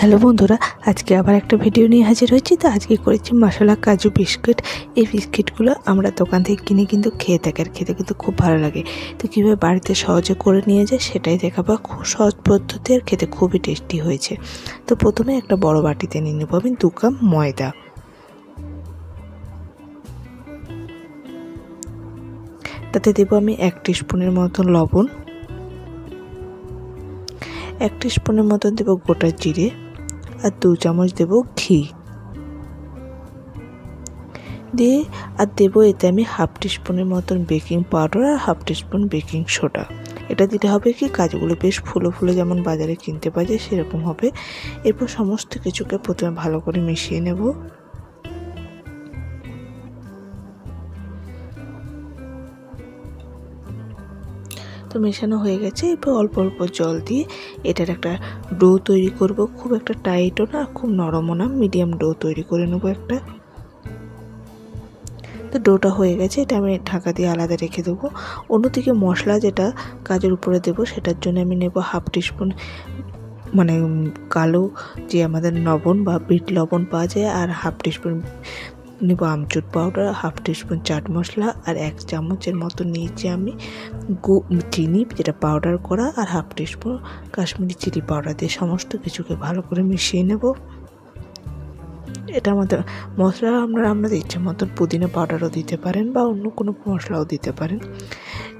Hello বন্ধুরা, আজকে আবার একটা ভিডিও নিয়ে হাজির হয়েছি। তো আজকে করেছি মশলা কাজু বিস্কিট। এই বিস্কিটগুলো আমরা দোকান থেকে কিনে কিন্তু খেয়ে থাকি, আর খেতে কিন্তু খুব ভালো লাগে। তো কীভাবে বাড়িতে সহজে করে নিয়ে যায় সেটাই দেখাবো। খুব সহজ পদ্ধতি, আর খেতে খুবই টেস্টি হয়েছে। তো প্রথমে একটা বড় বাটিতে নিয়ে নেবো আমি 2 কাপ ময়দা। তাতে দেবো আমি 1 টিস্পুনের মতন লবণ, 1 টিস্পুনের মতন দেবো গোটা জিরে, আর 2 চামচ দেবো ঘি দিয়ে, আর দেবো এতে আমি 1/2 টিস্পুনের মতন বেকিং পাউডার আর 1/2 টিস্পুন বেকিং সোডা। এটা দিলে হবে কি, কাজগুলো বেশ ফুলো ফুলো যেমন বাজারে কিনতে পাওয়া যায় সেরকম হবে। এরপর সমস্ত কিছুকে প্রথমে ভালো করে মিশিয়ে নেব। তো মেশানো হয়ে গেছে। এরপর অল্প অল্প জল দিয়ে এটার একটা ডো তৈরি করব। খুব একটা টাইটও না, খুব নরমও না, মিডিয়াম ডো তৈরি করে নেব একটা। তো ডোটা হয়ে গেছে, এটা আমি ঢাকা দিয়ে আলাদা রেখে দেবো। অন্যদিকে মশলা যেটা কাজের উপরে দেবো সেটার জন্য আমি নেব 1/2 টিস্পুন মানে কালো যে আমাদের লবণ বা বিট লবণ পাওয়া যায়, আর 1/2 টিস্পুন নেব আমচুর পাউডার, 1/2 টিস্পুন চাট মশলা, আর 1 চামচের মতো নিয়েছি আমি চিনি যেটা পাউডার করা, আর 1/2 টিস্পুন কাশ্মীরি চিলি পাউডার দিয়ে সমস্ত কিছুকে ভালো করে মিশিয়ে নেব। এটা আমাদের মশলা আপনাদের ইচ্ছে মতন পুদিনা পাউডারও দিতে পারেন বা অন্য কোনো মশলাও দিতে পারেন।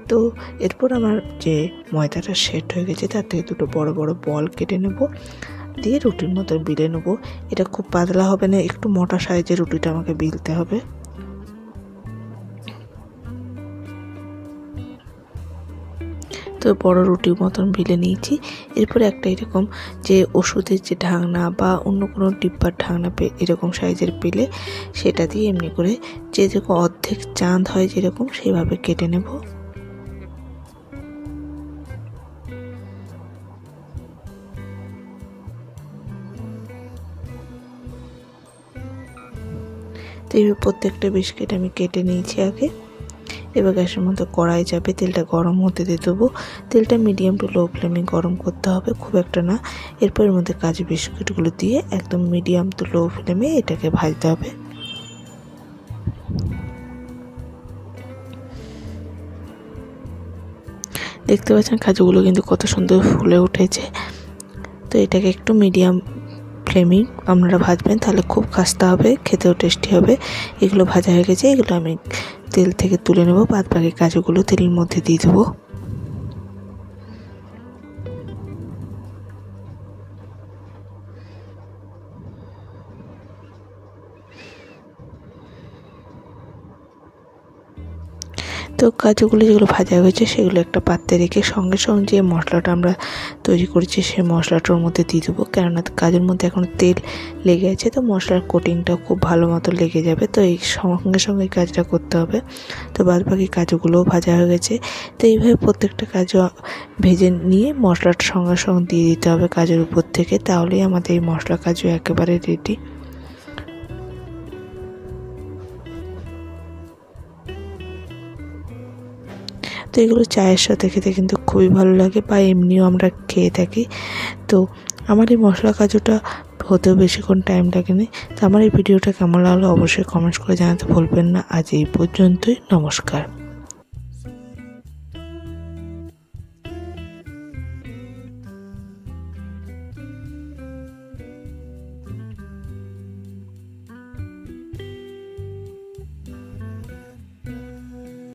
তো এরপর আমার যে ময়দাটা সেট হয়ে গেছে তার থেকে 2টো বড় বড় বল কেটে নেব, দিয়ে রুটির মতো বেলে নেব। এটা খুব পাতলা হবে না, একটু মোটা সাইজের রুটিটা আমাকে বেলতে হবে। তো বড় রুটির মতন বেলে নিয়েছি। এরপরে একটা এরকম যে ওষুধের যে ঢাকনা বা অন্য কোনো ডিব্বার ঢাকনা এরকম সাইজের পেলে সেটা দিয়ে এমনি করে যেরকম অর্ধেক চাঁদ হয় যেরকম সেইভাবে কেটে নেব। তো এইভাবে প্রত্যেকটা বিস্কিট আমি কেটে নিয়েছি আগে। এবার গ্যাসের মধ্যে কড়াই যাবে, তেলটা গরম হতে দিয়ে দেবো। তেলটা মিডিয়াম টু লো ফ্লেমে গরম করতে হবে, খুব একটা না। এরপর এর মধ্যে কাজু বিস্কুটগুলো দিয়ে একদম মিডিয়াম টু লো ফ্লেমে এটাকে ভাজতে হবে। দেখতে পাচ্ছেন কাজুগুলো কিন্তু কত সুন্দর ফুলে উঠেছে। তো এটাকে একটু মিডিয়াম ফ্লেমেই আপনারা ভাজবেন, তাহলে খুব খাস্তা হবে, খেতেও টেস্টি হবে। এগুলো ভাজা হয়ে গেছে, এগুলো আমি তেল থেকে তুলে নেব। বাদ বাকি কাজুগুলো তেলের মধ্যে দিয়ে দেবো। তো কাজুগুলো যেগুলো ভাজা হয়েছে সেগুলো একটা পাত্রে রেখে সঙ্গে সঙ্গে যে মশলাটা আমরা তৈরি করেছি সেই মশলাটার মধ্যে দিয়ে দেবো। কেননা কাজুর মধ্যে এখন তেল লেগে আছে, তো মশলার কোটিংটা খুব ভালো মতো লেগে যাবে। তো এই সঙ্গে সঙ্গে কাজটা করতে হবে। তো বাদ বাকি কাজুগুলোও ভাজা হয়ে গেছে। তো এইভাবে প্রত্যেকটা কাজু ভেজে নিয়ে মশলাটা সঙ্গে সঙ্গে দিয়ে দিতে হবে কাজুর উপর থেকে, তাহলেই আমাদের এই মশলা কাজু একেবারে রেডি। তো এগুলো চায়ের সাথে খেতে কিন্তু খুবই ভালো লাগে, বা এমনিও আমরা খেয়ে থাকি। তো আমার এই মশলা কাজুটা হতেও বেশিক্ষণ টাইম লাগেনি। তো আমার এই ভিডিওটা কেমন লাগলো অবশ্যই কমেন্টস করে জানাতে ভুলবেন না। আজ এই পর্যন্তই, নমস্কার।